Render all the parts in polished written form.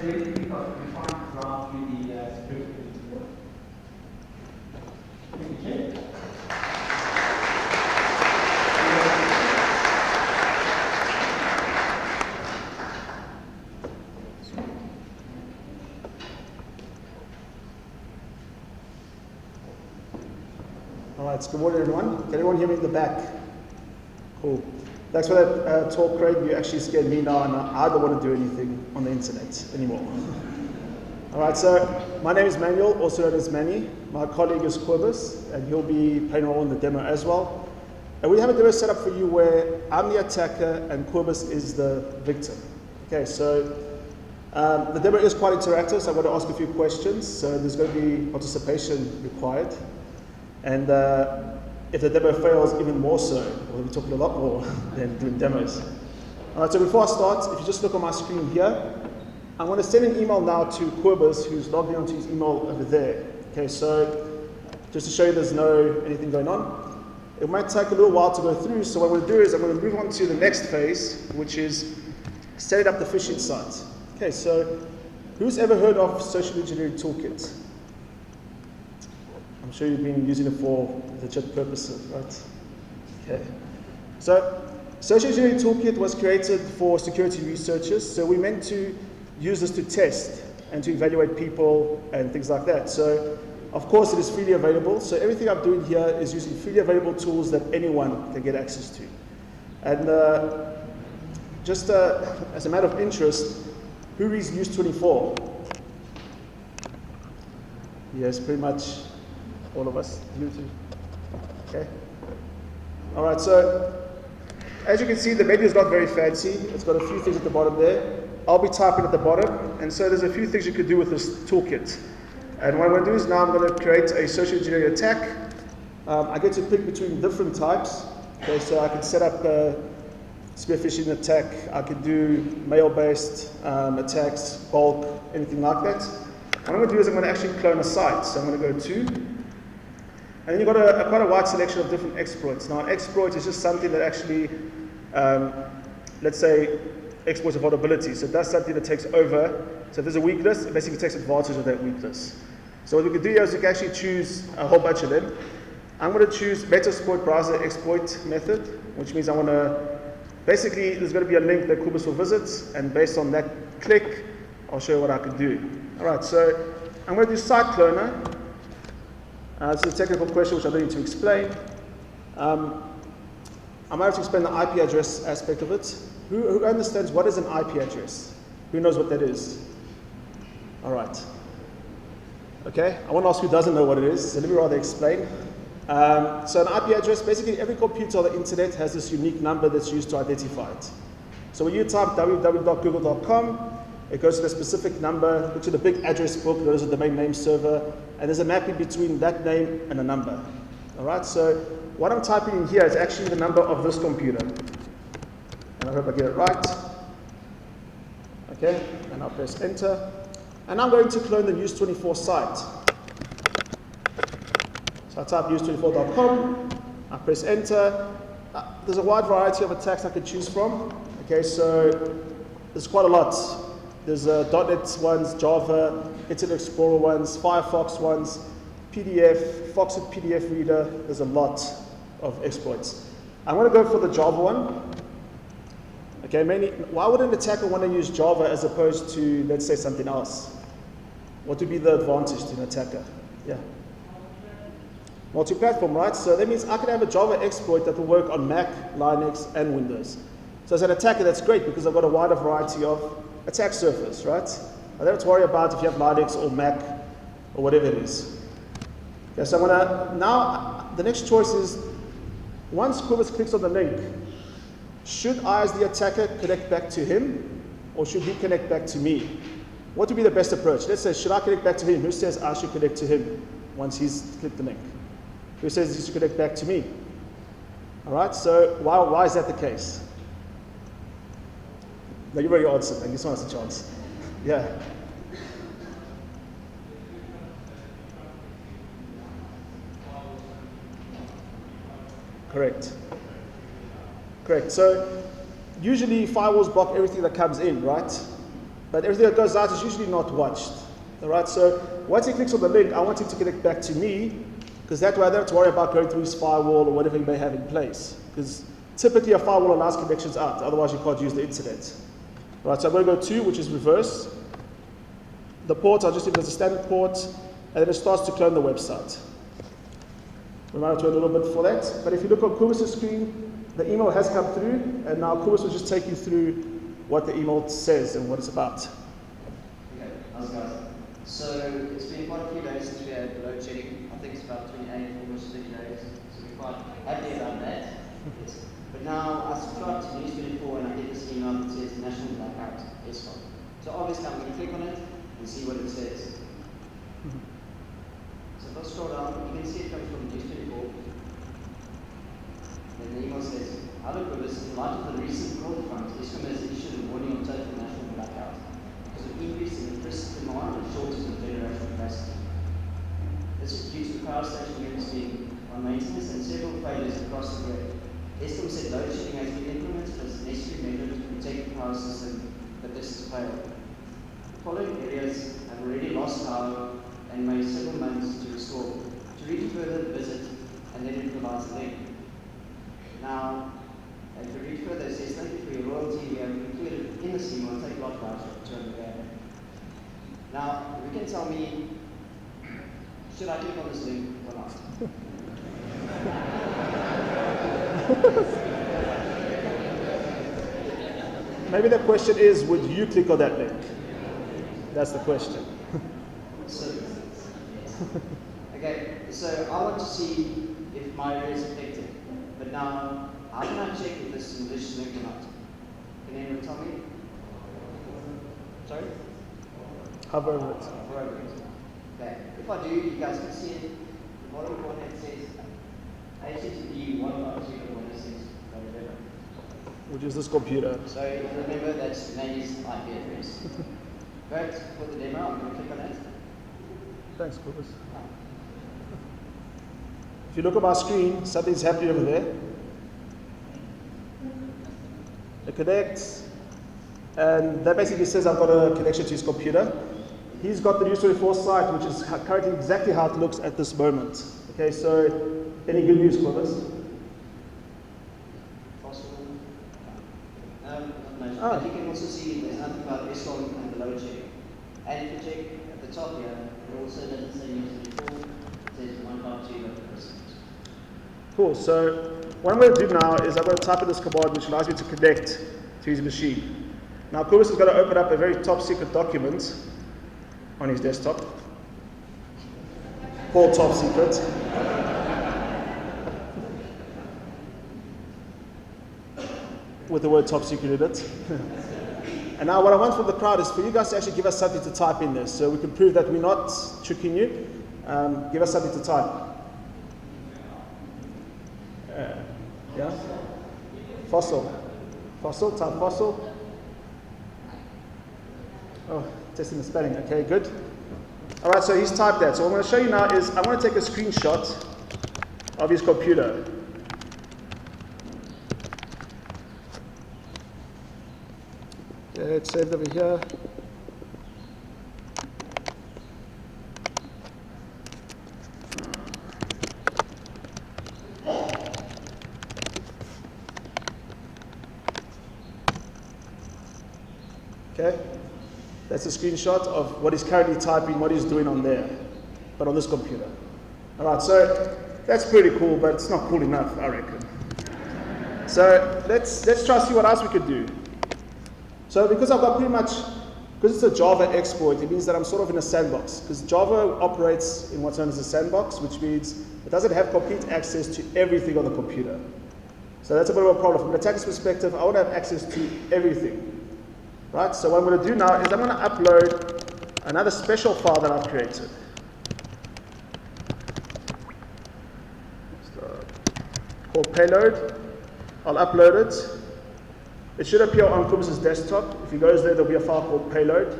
Alright, good morning everyone. Can everyone hear me in the back? Cool. Thanks for that talk, Craig. You actually scared me now, and I don't want to do anything on the internet anymore. Alright, so my name is Manuel, also known as Manny. My colleague is Quibus, and he'll be playing a role in the demo as well. And we have a demo set up for you where I'm the attacker and Quibus is the victim. Okay, so the demo is quite interactive, so I'm going to ask a few questions. So there's going to be participation required. And if the demo fails, even more so. We'll be talking a lot more than doing demos. All right, so before I start, if you just look on my screen here, I'm going to send an email now to Quibus, who's logged in onto his email over there. Okay, so just to show you there's no anything going on. It might take a little while to go through, so what I'm going to do is I'm going to move on to the next phase, which is setting up the phishing site. Okay, so who's ever heard of Social Engineering Toolkit? I'm sure you've been using it for legit purposes, right? Okay. So, Social Engineering Toolkit was created for security researchers, so we meant to use this to test and to evaluate people and things like that. So, of course, it is freely available. So everything I'm doing here is using freely available tools that anyone can get access to. And just as a matter of interest, who reads News 24? Yes, pretty much all of us. Okay. All right, so as you can see, the menu is not very fancy. It's got a few things at the bottom there. I'll be typing at the bottom, and so there's a few things you could do with this toolkit. And what I'm going to do is now I'm going to create a social engineering attack. I get to pick between different types. Okay, so I can set up a spear-phishing attack. I could do mail-based attacks, bulk, anything like that. What I'm going to do is I'm going to actually clone a site. So I'm going to go to, and then you've got quite a wide selection of different exploits. Now, an exploit is just something that actually, let's say, exploits a vulnerability. So it does something that takes over. So if there's a weakness, it basically takes advantage of that weakness. So what we can do here is we can actually choose a whole bunch of them. I'm going to choose Metasploit browser exploit method, which means I want to, basically, there's going to be a link that Quibus will visit, and based on that click, I'll show you what I can do. All right, so I'm going to do site cloner. This is a technical question which I don't need to explain. I might have to explain the IP address aspect of it. Who understands what is an IP address? Who knows what that is? All right. Okay, I want to ask who doesn't know what it is, so let me rather explain. So an IP address, basically every computer on the internet has this unique number that's used to identify it. So when you type www.google.com, it goes to a specific number, looks at a big address book, goes to the domain name server, and there's a mapping between that name and a number. All right, so what I'm typing in here is actually the number of this computer. And I hope I get it right. Okay, and I'll press enter. And I'm going to clone the News24 site. So I type news24.com, I press enter. There's a wide variety of attacks I can choose from. Okay, so there's quite a lot. There's .NET ones, Java, Internet Explorer ones, Firefox ones, PDF, Foxit PDF reader. There's a lot of exploits. I'm going to go for the Java one. Okay, mainly, why would an attacker want to use Java as opposed to, let's say, something else? What would be the advantage to an attacker? Yeah. Multi-platform, right? So that means I can have a Java exploit that will work on Mac, Linux, and Windows. So as an attacker, that's great because I've got a wider variety of attack surface, right? I don't have to worry about if you have Linux or Mac or whatever it is. Okay, so I'm gonna, now the next choice is, once Quibus clicks on the link, should I as the attacker connect back to him or should he connect back to me? What would be the best approach? Let's say, should I connect back to him? Who says I should connect to him once he's clicked the link? Who says he should connect back to me? All right, so why is that the case? No, you've already answered, and this one has a chance. Yeah. Correct. Correct. So usually firewalls block everything that comes in, right? but everything that goes out is usually not watched. All right, so once he clicks on the link, I want him to connect back to me, because that way I don't have to worry about going through his firewall or whatever he may have in place. Because typically a firewall allows connections out, otherwise you can't use the internet. All right, so I'm going to go 2, which is reverse. The port, I'll just leave it as a standard port, and then it starts to clone the website. We might have to wait a little bit for that, but if you look on Kubus' screen, the email has come through, and now Kubus will just take you through what the email says and what it's about. Okay, how's it guys? So it's been quite a few days since we had load shedding. I think it's about 28, almost 30 days. So we're quite happy about that. But now I subscribe to News 24 and I get this email that says National Blackout ESCOM. So obviously I'm going to click on it and see what it says. So if I scroll down, you can see it comes from News 24. Then the email says, "Hello Kubus, in light of the recent fraud front, ESCOM has issued a warning of total national blackout because of increase in electricity demand and shortage of generation capacity. This is due to the power station units being on maintenance and several failures across the grid. ESCOM said load shedding has been implemented as a necessary measure to protect the power system, but this has failed. The following areas have already lost power and may several months to restore. To read further, visit, and then it provides a link. Now, if you read further, it says, thank you for your loyalty. We have included in this email, take a lot voucher for 200 rand. Now, you can tell me, should I click on this link or not? Maybe the question is, would you click on that link? That's the question. Okay, so I want to see if my area is affected. But now, how can I check if this is malicious link or not? Can anyone tell me? Sorry? Hover over it. Hover over it. Okay, if I do, you guys can see it. The bottom corner it says HTTP 1.2.1.6. Which is this computer. So remember that's Nate's IP address. Great, for the demo, I'm going to click on it. Thanks, Kubus. If you look at my screen, something's happening over there. It connects, and that basically says I've got a connection to his computer. He's got the News 24 site, which is currently exactly how it looks at this moment. Okay, so any good news, Kubus? But you can also see there's nothing about ESCOM and the load shedding. And if you check at the top here, it also doesn't say News 24, it says 1.2. Cool, so what I'm going to do now is I'm going to type in this command which allows me to connect to his machine. Now Kubus is going to open up a very top secret document on his desktop called Top Secret. With the word top secret in it. And now what I want from the crowd is for you guys to actually give us something to type in this so we can prove that we're not tricking you. Give us something to type. Yeah? Fossil. Fossil, type fossil. Oh, testing the spelling. Okay, good. All right, so he's typed that. So what I'm going to show you now is I want to take a screenshot of his computer. Okay, it's saved over here. Okay, that's a screenshot of what he's currently typing, what he's doing on there, but on this computer. All right, so that's pretty cool, but it's not cool enough, I reckon. So let's try to see what else we could do. So because I've got pretty much, because it's a Java exploit, it means that I'm sort of in a sandbox. Because Java operates in what's known as a sandbox, which means it doesn't have complete access to everything on the computer. So that's a bit of a problem. From an attacker's perspective, I want to have access to everything. Right? So what I'm going to do now is I'm going to upload another special file that I've created. Called payload. I'll upload it. It should appear on Kubus' desktop. If he goes there, there'll be a file called payload.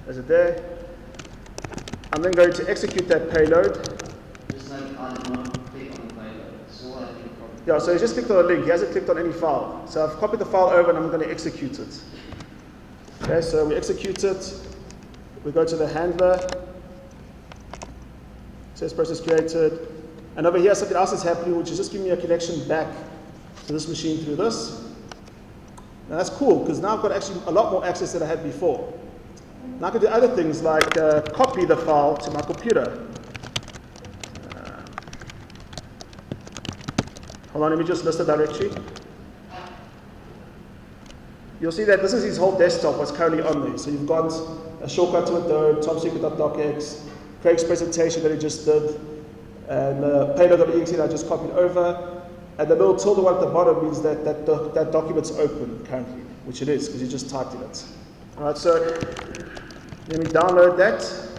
Is it there? I'm then going to execute that payload. Just like I did not click on the payload. So I think yeah, so he just clicked on a link. He hasn't clicked on any file. So I've copied the file over and I'm going to execute it. Okay, Okay, so we execute it. We go to the handler. Says process created. And over here, something else is happening, which is just giving me a connection back to this machine through this. Now that's cool, because now I've got actually a lot more access than I had before. Now I can do other things like copy the file to my computer. Hold on, let me just list the directory. You'll see that this is his whole desktop, what's currently on there. So you've got a shortcut to it, though, topsecret.docx, Craig's presentation that he just did, and payload.exe that I just copied over. And the little tilde one at the bottom means that that document's open currently, which it is, because you just typed in it. All right, so let me download that.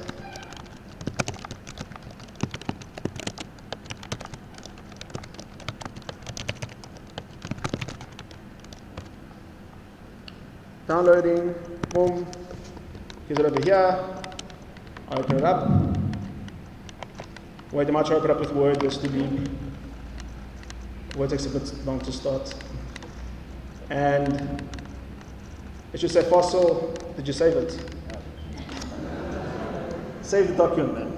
Downloading, boom, here's it over here. I open it up. Wait, I might try to open it up with Word just to be. Word takes a bit long to start. And it should say fossil. Did you save it? Save the document then.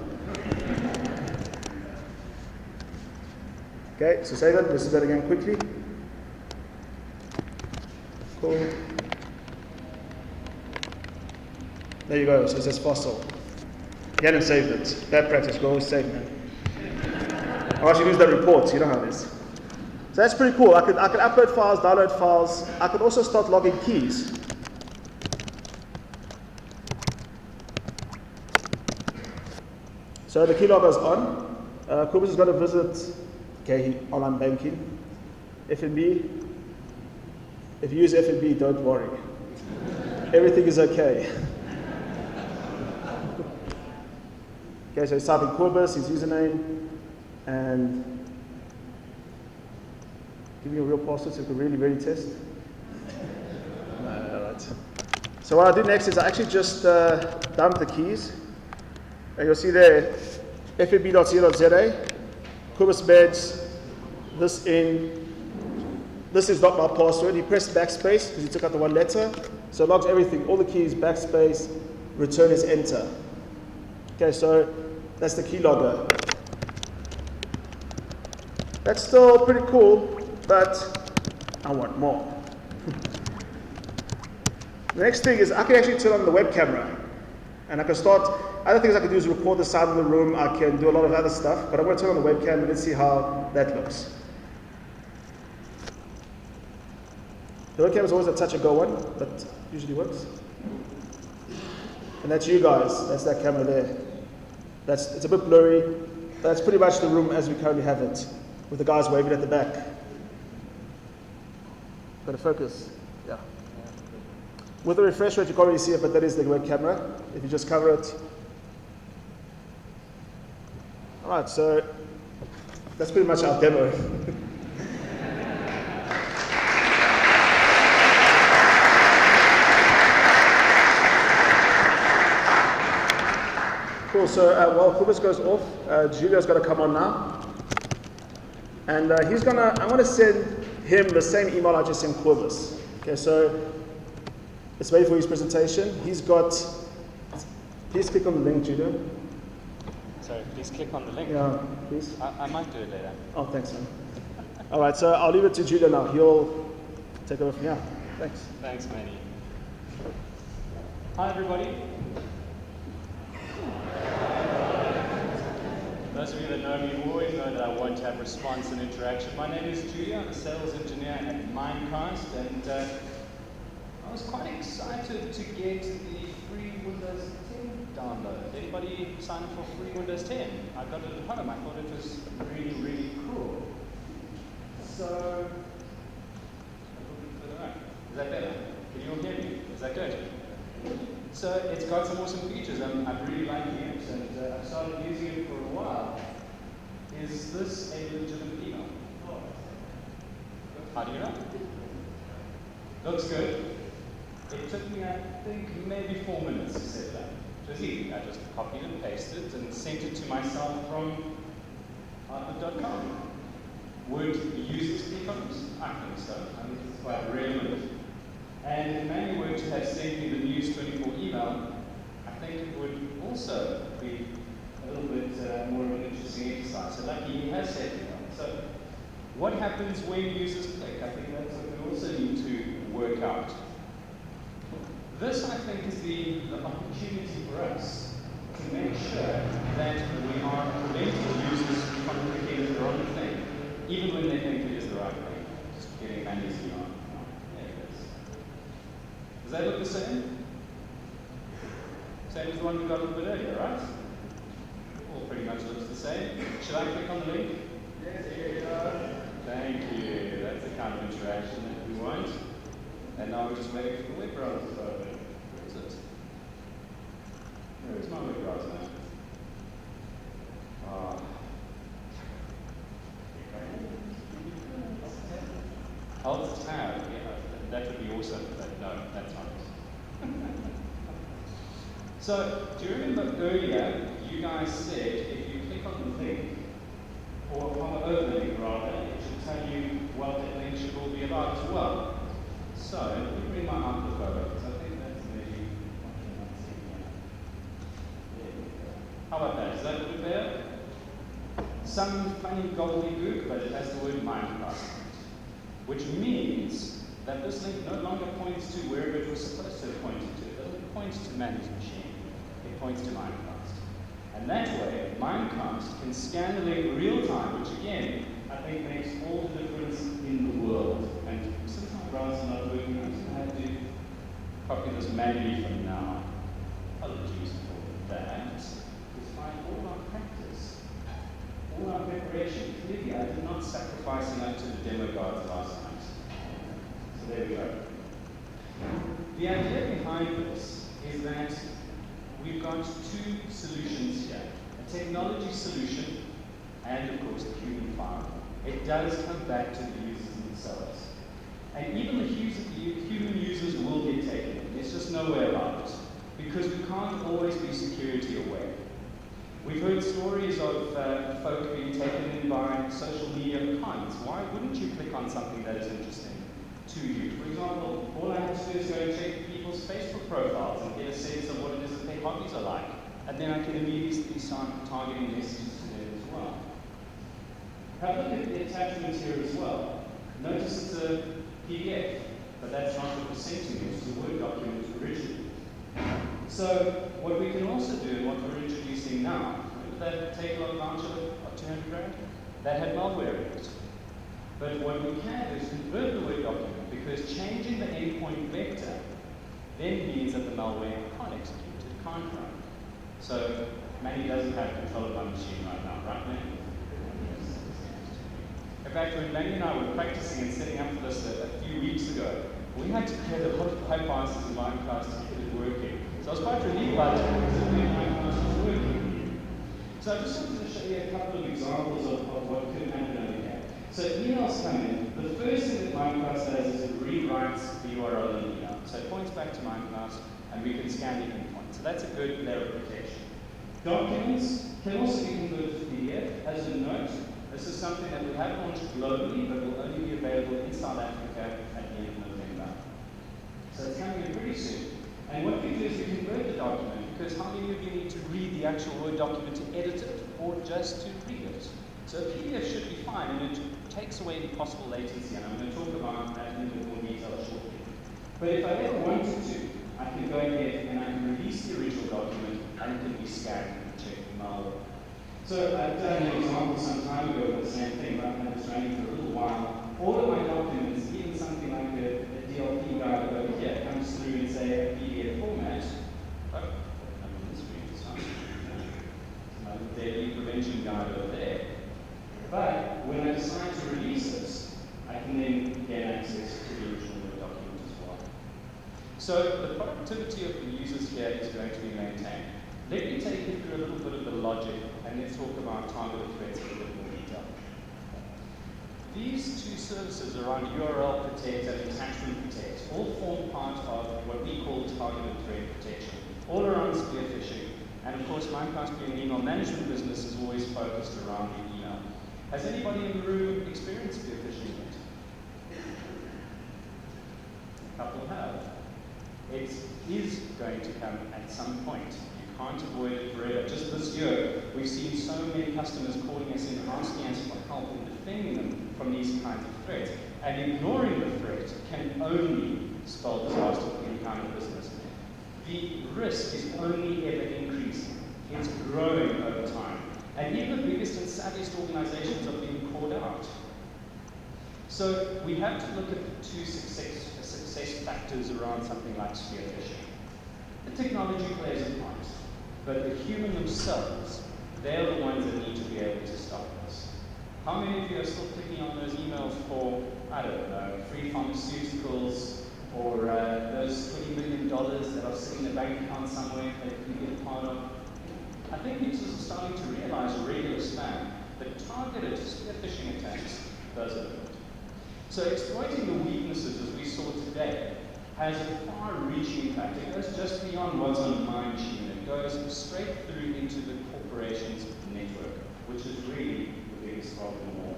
Okay, so save it. Let's do that again quickly. Cool. There you go, so it says fossil. You hadn't saved it. Bad practice, go always save, man. Or I should use that report, you know how it is. So that's pretty cool. I could upload files, download files. I could also start logging keys. So the keylogger is on. Kobus is going to visit online banking. FNB. If you use FNB, don't worry. Everything is okay. Okay, so he's typing Kobus, his username, and give me a real password so you can really test. No, alright. So what I'll do next is I actually just dump the keys. And you'll see there, fnb.co.za, Kobus beds, this in, this is not my password. He pressed backspace because he took out the one letter. So it logs everything, all the keys, backspace, return is enter. Okay, so that's the keylogger. That's still pretty cool, but I want more. The next thing is I can actually turn on the web camera, and I can start. Other things I can do is record the sound of the room. I can do a lot of other stuff, but I'm going to turn on the webcam and let's see how that looks. The webcam is always a touch and go one, but usually works. And that's you guys. That's that camera there. It's a bit blurry. That's pretty much the room as we currently have it, with the guys waving at the back. Got to focus. Yeah. With the refresh rate, you can't really see it, but that is the web camera. If you just cover it. All right, so that's pretty much our demo. Cool, so while Kobus goes off, Julio's going to come on now. And I'm going to send him the same email I just sent Kobus. Okay, so it's ready for his presentation. He's got, please click on the link, Julio. Sorry, please click on the link. Yeah, please. I might do it later. Oh, thanks, man. All right, so I'll leave it to Julio now. He'll take over from here. Thanks. Thanks, Manny. Hi, everybody. Those of you that know me always know that I won't have response and interaction. My name is Julia. I'm a sales engineer at Mimecast, and I was quite excited to get the free Windows 10 download. Anybody sign up for free Windows 10? I got it at home. I thought it was really cool. So, is that better? Can you all hear me? Is that good? So it's got some awesome features. I'm really liking it, and I've started using it for a while. Is this a legitimate email? How do you know? Looks good. It took me, I think, maybe 4 minutes to set it up. It was easy. I just copied and pasted it and sent it to myself from outlook.com. Would users click on this? I think so. I think it's quite relevant. And if Manny were to have sent me the News 24 email, I think it would also be a little bit more of an interesting exercise. So lucky he has set it up. So what happens when users click? I think that's what we also need to work out. This, I think, is the opportunity for us to make sure that we are preventing users from clicking the wrong thing, even when they think it is the right thing. Just getting Mandy's email. There it is. Does that look the same? Same as the one we got a little bit earlier, right? All pretty much looks the same. Should I click on the link? Yes, here you are. Thank you. That's the kind of interaction that we want. And now we're just waiting for the web browser to open. Where is it? Where is my web browser now? Alt tab. Yeah, that would be awesome, but no, that's not. So, do you remember earlier you guys said if you click on the link, or hover over the link rather, it should tell you what that link should all be about as well. So, let me bring my Outlook over, because I think that's maybe what you're not seeing here. There we go. How about that? Is that a bit better? Some funny gobbledygook, but it has the word Mimecast, which means that this link no longer points to wherever it was supposed to have pointed to. It doesn't point to Mandy's machine. It points to Mimecast. And that way, Mimecast can scan the link real time, which again, I think makes all the difference in the world. And since my browser's not working, I'm just going to have to copy this manually from now. Apologies for that. Despite all our practice, all our preparation, clearly I did not sacrifice enough to the demo guards last night. So there we go. The idea behind this is that we've got two solutions here. A technology solution and, of course, the human firewall. It does come back to the users themselves. And even the human users will get taken in. There's just no way about it. Because we can't always be security aware. We've heard stories of folk being taken in by social media cons. Why wouldn't you click on something that is interesting to you? For example, all I have to do is go and check people's Facebook profiles and get a sense of what it is that their hobbies are like. And then I can immediately start targeting messages to them as well. Have a look at the attachments here as well. Notice it's a PDF, but that's not what was sent to me. It's a Word document originally. So what we can also do, and what we're introducing now, remember that take-along voucher of 200 grand? That had malware in it. But what we can do is convert the Word document, because changing the endpoint vector then means that the malware can't execute, it can't run. So Manny doesn't have control of my machine right now, right, Manny? In fact, when Manny and I were practicing and setting up for this a few weeks ago, we had to create a lot of bypasses in Mimecast to get it working. So I was quite relieved by that, because Mimecast was working. So I just wanted to show you a couple of examples of what could happen over here. So emails come in. The first thing that Mimecast does is it rewrites the URL in the email. So it points back to Mimecast, and we can scan the endpoint. So that's a good layer of protection. Documents can also be converted to PDF. As a note, this is something that we have launched globally, but will only be available in South Africa at the end of November. So it's coming in pretty soon. And what we do is we convert the document, because how many of you need to read the actual Word document to edit it, or just to read it? So a PDF should be fine, and it takes away any possible latency, and I'm going to talk about that in a bit more detail shortly. But if I ever wanted to, I can go ahead and I can release the original document, and it can be scanned and checked for malware. So I've done an example some time ago with the same thing, but I've had this running for a little while. All of my documents, even something like a DLP guide over here, comes through in, say, a PDF format. Oh, I'm on the screen this time. My daily prevention guide over there. But when I decide to release this, I can then get access to the original Word document as well. So the productivity of the users here is going to be maintained. Let me take you through a little bit of the logic, and let's talk about targeted threats in a bit more detail. These two services around URL Protect and Attachment Protect all form part of what we call targeted threat protection, all around spear-phishing. And of course, Mimecast being an email management business is always focused around the email. Has anybody in the room experienced spear-phishing yet? A couple have. It is going to come at some point. You can't avoid it forever. Just this year, we've seen so many customers calling us in asking us for help in defending them from these kinds of threats. And ignoring the threat can only spell disaster for any kind of business. The risk is only ever increasing. It's growing over time. And even the biggest and savviest organizations are being called out. So we have to look at the two success factors around something like spear-phishing. The technology plays a part, but the human themselves, they're the ones that need to be able to stop this. How many of you are still clicking on those emails for, I don't know, free pharmaceuticals, or those $20 million that are sitting in a bank account somewhere that you can get part of? I think users are starting to realize a regular spam that targeted spear-phishing attacks does it. So exploiting the weaknesses, as we saw today, has a far-reaching impact. It goes just beyond what's on my machine. It goes straight through into the corporation's network, which is really the biggest problem of all.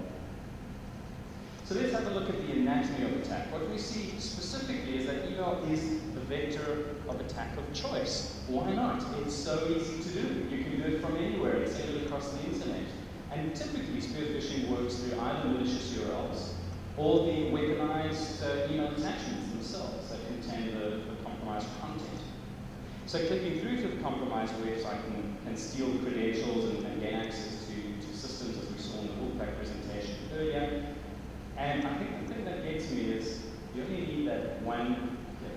So let's have a look at the anatomy of attack. What we see specifically is that email is the vector of attack of choice. Why not? It's so easy to do. You can do it from anywhere and send it across the internet. And typically, spear-phishing works through either malicious URLs or the weaponized email attachments themselves that contain the compromised content. So clicking through to the compromised website can steal credentials and gain access to systems, as we saw in the Webcam presentation earlier. And I think the thing that gets me is you only need that one click.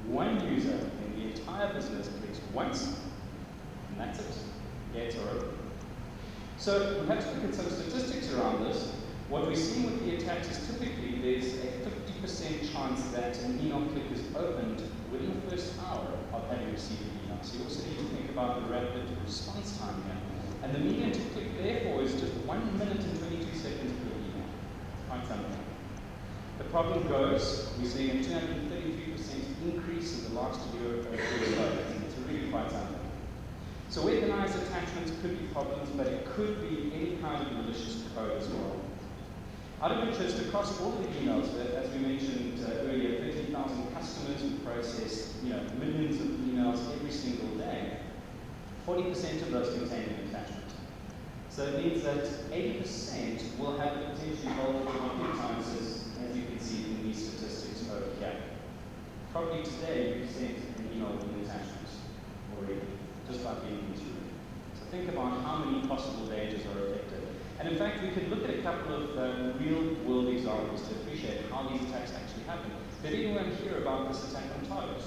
One user in the entire business clicks once, and that's it. Gates are open. So we have to look at some statistics around this. What we're seeing with the attacks is typically there's a 50% chance that an email click is opened within the first hour of having received an email. So you also need to think about the rapid response time here. And the median to click, therefore, is just 1 minute and 22 seconds per email. Quite something. The problem goes, we're seeing a 233% increase in the last year alone. It's really quite something. So weaponized attachments could be problems, but it could be any kind of malicious code as well. Out of interest, across all of the emails, as we mentioned earlier, 30,000 customers who process millions of emails every single day, 40% of those contain an attachment. So it means that 80% will have the potentially vulnerable computer sciences, as you can see in these statistics over here. Probably today you've sent an email with an attachment already, just by being through. So think about how many possible dangers are affected. And in fact, we could look at a couple of real-world examples to appreciate how these attacks actually happen. Did anyone hear about this attack on Target,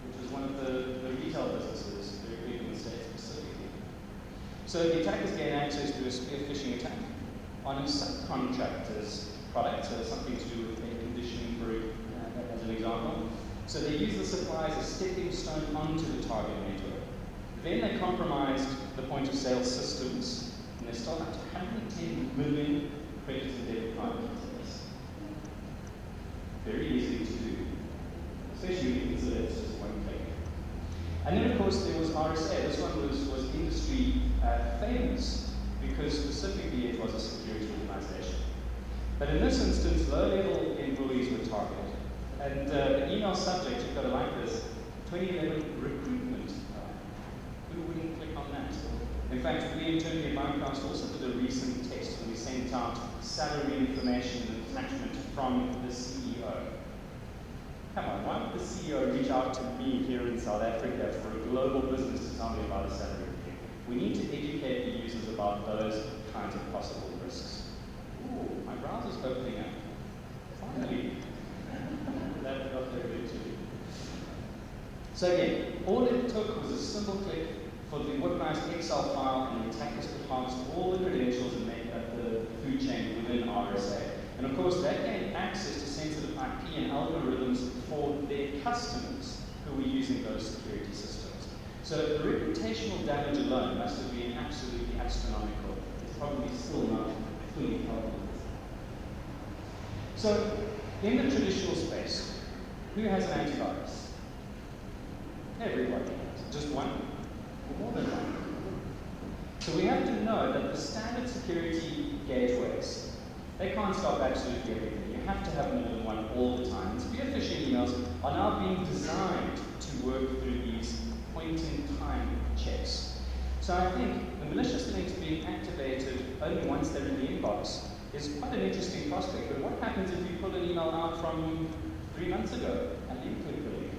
which was one of the retail businesses very big in the States specifically? So the attackers gain access to a spear-phishing attack on a subcontractor's product, so something to do with air conditioning, as an example. So they use the supply as a stepping stone onto the target network. Then they compromised the point-of-sale systems. They start up to 110 million credit and debit card details. Very easy to do, especially when you consider it's just one click. And then, of course, there was RSA. This one was industry famous because specifically it was a security organization. But in this instance, low-level employees were targeted. And the email subject, you've got to like this, 2011 recruitment. Who wouldn't click on that? In fact, we internally at Mimecast also did a recent test and we sent out salary information and attachment from the CEO. Come on, why would the CEO reach out to me here in South Africa for a global business to tell me about a salary review? We need to educate the users about those kinds of possible risks. Ooh, my browser's opening up. Finally. That got there too. So again, all it took was a simple click for the weaponized Excel file, and the attackers could harvest all the credentials and make up the food chain within RSA. And of course, that gained access to sensitive IP and algorithms for their customers who were using those security systems. So the reputational damage alone must have been absolutely astronomical. It's probably still not fully calculated. So in the traditional space, who has an antivirus? Everybody has. Just one? More than one. So we have to know that the standard security gateways, they can't stop absolutely everything. You have to have more than one all the time. And spear-phishing emails are now being designed to work through these point-in-time checks. So I think the malicious links being activated only once they're in the inbox is quite an interesting prospect. But what happens if you pull an email out from 3 months ago and then click the link?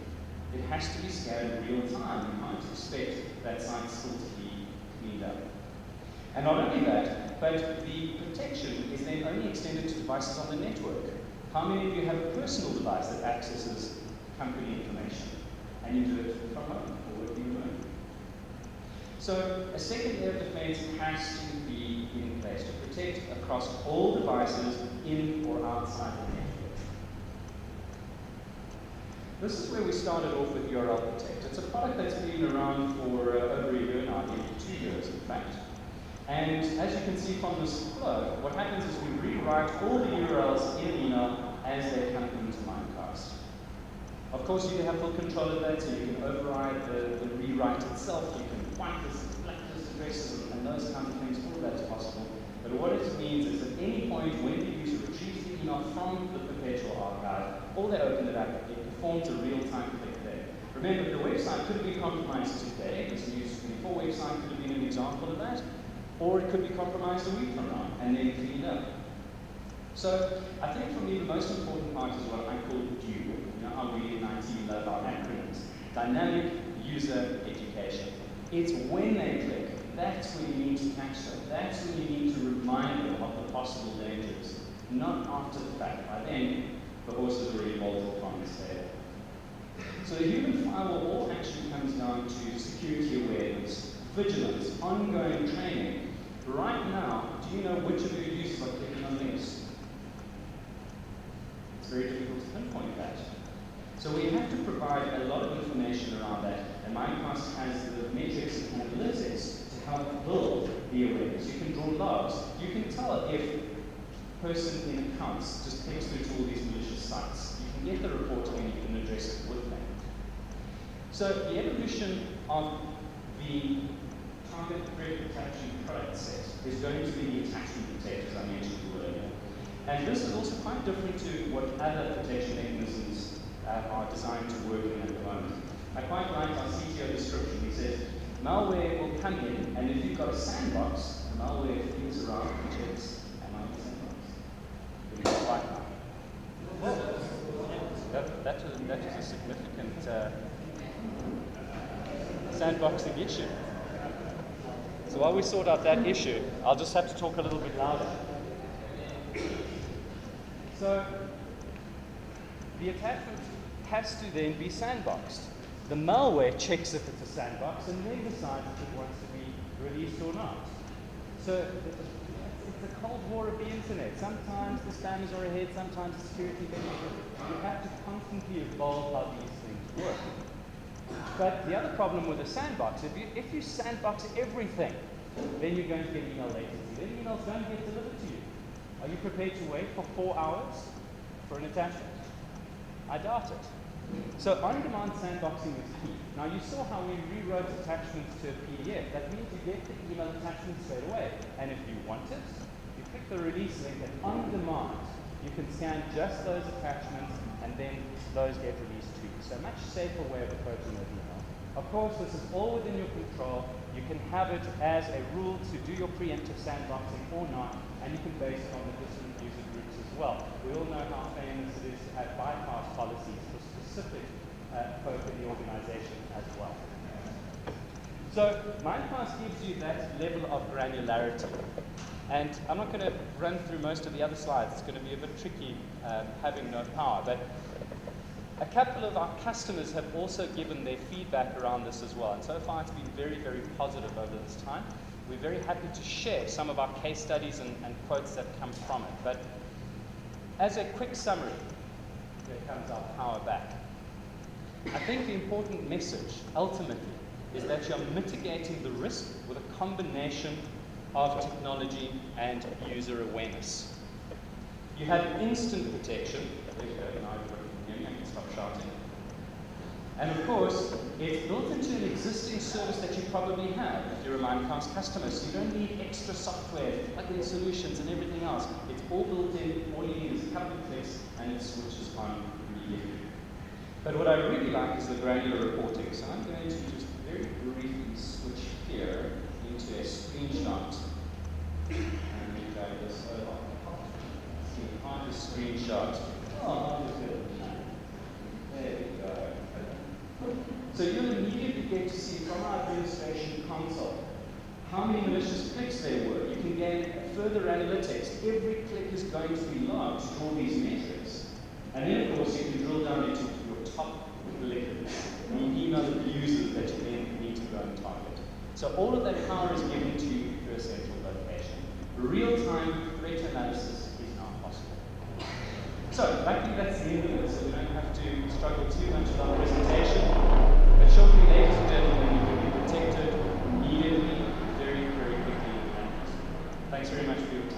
It has to be scanned real time. You can't expect that site still to be cleaned up. And not only that, but the protection is then only extended to devices on the network. How many of you have a personal device that accesses company information and you do it from home or working remote? So a second layer of defense has to be in place to protect across all devices in or outside the network. This is where we started off with URL Protect. It's a product that's been around for over a year now, nearly 2 years in fact. And as you can see from this flow, what happens is we rewrite all the URLs in an email as they come into Mimecast. Of course, you can have full control of that, so you can override the rewrite itself, you can whitelist, blacklist addresses, and those kinds of things, all of that is possible. But what it means is at any point when the user retrieves the email from the perpetual archive, or they open it up, it performs a real-time click there. Remember, the website could have been compromised today. This News24 website could have been an example of that. Or it could be compromised a week from now and then cleaned up. So I think for me the most important part is what I call DUE. You know how we in IT love our acronyms. Dynamic User Education. It's when they click, that's when you need to catch them. That's when you need to remind them of the possible dangers. Not after the fact. By then, the horse has already bolted from the stable. So the human firewall all actually comes down to security awareness, vigilance, ongoing training. Right now, do you know which of your users are clicking on links? It's very difficult to pinpoint that. So we have to provide a lot of information around that, and Mimecast has the metrics and analytics to help build the awareness. You can draw logs. You can tell if a person in accounts just clicks through to all these malicious sites. You can get the report and you can address it with them. So the evolution of the target threat protection product set is going to be the attachment protect, as I mentioned earlier. And this is also quite different to what other protection mechanisms are designed to work in at the moment. I quite like our CTO description. He says, malware will come in, and if you've got a sandbox, the malware feels around and checks, am I in the sandbox? It is quite like that is a significant sandboxing issue. So while we sort out that issue, I'll just have to talk a little bit louder. So the attachment has to then be sandboxed. The malware checks if it's a sandbox and then decides if it wants to be released or not. So it's a cold war of the internet. Sometimes the spammers are ahead, sometimes the security vendors. You have to constantly evolve how these things work. But the other problem with a sandbox, if you sandbox everything, then you're going to get email latency. Then emails don't get delivered to you. Are you prepared to wait for 4 hours for an attachment? I doubt it. So on-demand sandboxing is key. Now you saw how we rewrote attachments to a PDF. That means you get the email attachment straight away. And if you want it, you click the release link, and on demand, you can scan just those attachments, and then those get released to you. So a much safer way of approaching those emails. Of course, this is all within your control. You can have it as a rule to do your preemptive sandboxing or not, and you can base it on the different user groups as well. We all know how famous it is to have bypass policies for specific folk in the organization as well. So Mimecast gives you that level of granularity. And I'm not going to run through most of the other slides. It's going to be a bit tricky having no power. But a couple of our customers have also given their feedback around this as well. And so far it's been very, very positive over this time. We're very happy to share some of our case studies and quotes that come from it. But as a quick summary, here comes our power back. I think the important message, ultimately, is that you're mitigating the risk with a combination of technology and user awareness. You have instant protection. There you go, now I can stop shouting. And of course, it's built into an existing service that you probably have if you're a Mimecast customer. So you don't need extra software, plug-in solutions and everything else. It's all built in. All you need is a couple of clicks and it switches on immediately. But what I really like is the granular reporting. So I'm going to just very briefly switch here into a screenshot. And we drag this over. See, hard to screenshot. Oh, there we go. So you'll immediately get to see from our administration console how many malicious clicks there were. You can gain further analytics. Every click is going to be logged to all these metrics. And then, of course, you can drill down into your top clickers, the email abusers that you then need to go and target. So all of that power is given to you through a central location. Real-time threat analysis is now possible. So, luckily that's the end of it, so we don't have to struggle too much with our presentation. But shortly, ladies and gentlemen, you can be protected immediately, very, very quickly. Thanks very much for your time.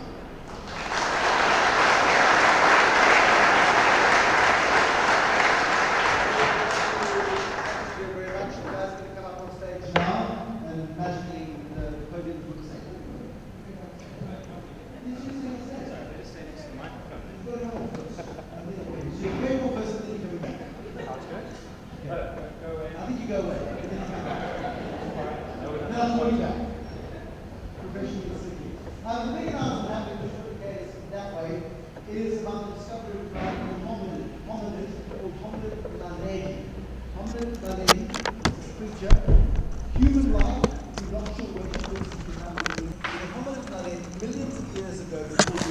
Human life, we're not sure where this is becoming. The hominid millions of years ago before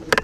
we